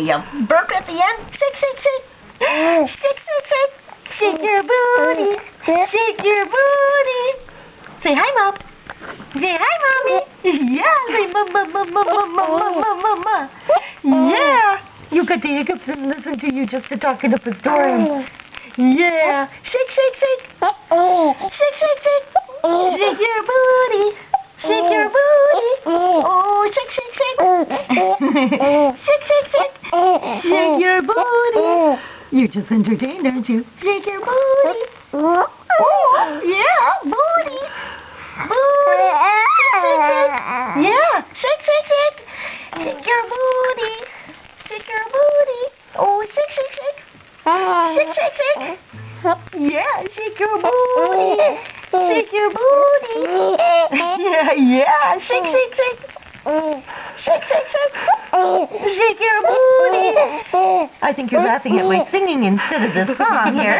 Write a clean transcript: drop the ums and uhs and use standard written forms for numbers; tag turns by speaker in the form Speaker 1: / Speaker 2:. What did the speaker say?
Speaker 1: you burp at the end? Shake, shake, shake. Shake, shake, shake. Shake your booty. Shake your booty. Say hi, Mom. Say hi, Mommy. Yeah, say ma. Yeah. You got the hiccups and listen to you just talking up a story. Yeah. Shake, shake, shake. Shake, shake, shake. Shake your booty. Shake your booty. Oh, shake, shake, shake. Shake, shake, shake. Shake your booty. You're just entertained, aren't you? Shake your booty. Oh, yeah, booty. Booty. Shake, shake, shake. Yeah, shake, shake, shake. Shake your booty. Shake your booty. Oh, shake, shake, shake. Shake, shake, shake. Yeah, shake your booty. Shake your booty. Yeah, shake, shake, shake. Shake, shake, shake. Shake your booty. I think you're laughing at my singing instead of the song here.